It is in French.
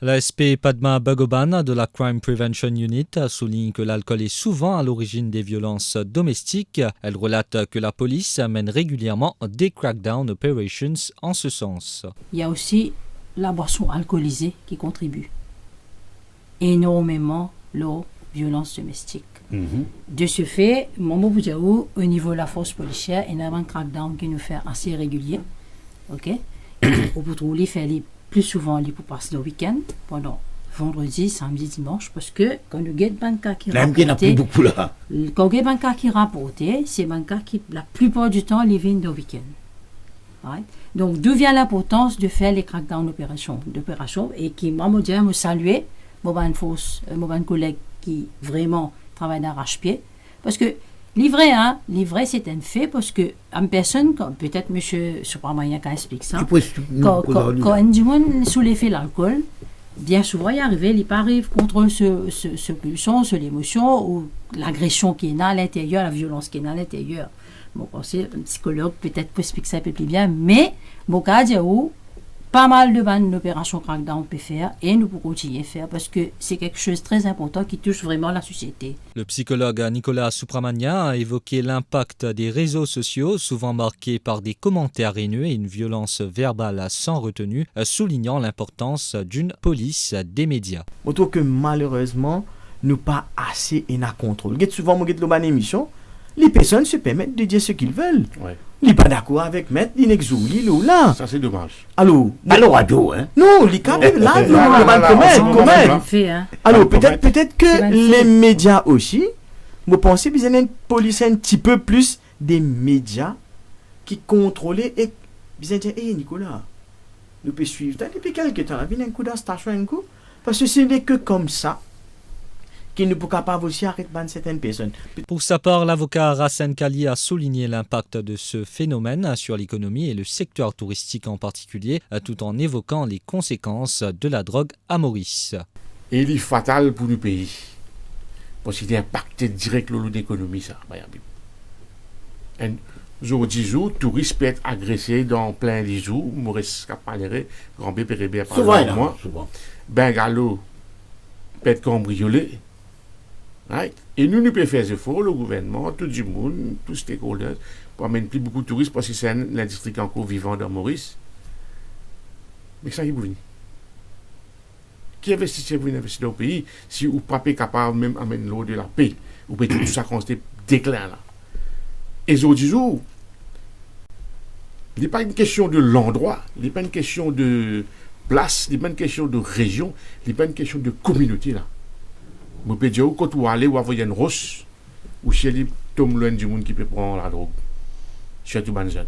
La SP Padma Bhagoban de la Crime Prevention Unit souligne que l'alcool est souvent à l'origine des violences domestiques. Elle relate que la police mène régulièrement des crackdown operations en ce sens. Il y a aussi la boisson alcoolisée qui contribue énormément aux violences domestiques. De ce fait, au niveau de la force policière, il y a un crackdown qui nous fait assez régulier. Ok? Au bout de faire plus souvent pour passer le week-end, pendant vendredi, samedi, dimanche, parce que quand nous avons un cas qui rapporte, c'est un cas qui, la plupart du temps, les viennent le week-end. Right? Donc, d'où vient l'importance de faire les crackdown d'opération et qui m'a me saluer, mon collègue qui vraiment travaille d'arrache-pied, parce que livrer c'est un fait, parce que une personne, peut-être M. Supramania qui explique ça, quand un monde sous l'effet de l'alcool, bien souvent il arrive contre ce pulsion, sur l'émotion, ou l'agression qui est là à l'intérieur, la violence qui est là à l'intérieur. Bon, c'est un psychologue peut-être peut expliquer ça un peu plus bien, mais bon, cas où pas mal de bandes d'opérations crackdown peut faire et nous pouvons continuer à faire parce que c'est quelque chose de très important qui touche vraiment la société. Le psychologue Nicolas Supramania a évoqué l'impact des réseaux sociaux, souvent marqués par des commentaires haineux et une violence verbale sans retenue, soulignant l'importance d'une police des médias. Je trouve que malheureusement, nous pas assez en contrôle. Souvent, moi, dans une émission, les personnes se permettent de dire ce qu'ils veulent. Ouais. Ils ne sont pas d'accord avec Maître, ils n'exoublient là. Ça, c'est dommage. Alors, à la radio, hein? Non, les cas, là, comment? Alors, peut-être que les médias aussi, vous pensez qu'ils ont une police un petit peu plus des médias qui contrôlent et ils ont dit, hé Nicolas, nous pouvons suivre. Depuis quelques temps, il y a un coup de station, un coup, parce que ce n'est que comme ça qui ne peut pas aussi arrêter certaines personnes. Pour sa part, l'avocat Rassen Kali a souligné l'impact de ce phénomène sur l'économie et le secteur touristique en particulier, tout en évoquant les conséquences de la drogue à Maurice. Et il est fatal pour le pays, parce qu'il impacte direct l'économie, ça. Aujourd'hui, touristes peuvent être agressés dans plein de jours, Maurice Capaléré, Grand B, Pérébé, souvent. Bengalo peut être cambriolé. Right? Et nous pouvons faire des efforts, le gouvernement, tout le monde, tous les stakeholders, pour amener plus beaucoup de touristes parce que c'est l'industrie qui est encore vivante dans Maurice. Mais ça, il vous venir. Qui investit pour investir dans le pays si vous n'êtes pas capable même d'amener l'eau de la paix? Vous pouvez tout ça constater déclin là. Et aujourd'hui, il n'est pas une question de l'endroit, il n'est pas une question de place, il n'est pas une question de région, il n'est pas une question de communauté là. Je peux dire, quand vous allez, vous avez une roche, ou chez les tombes loin du monde qui peut prendre la drogue. Surtout Banzan.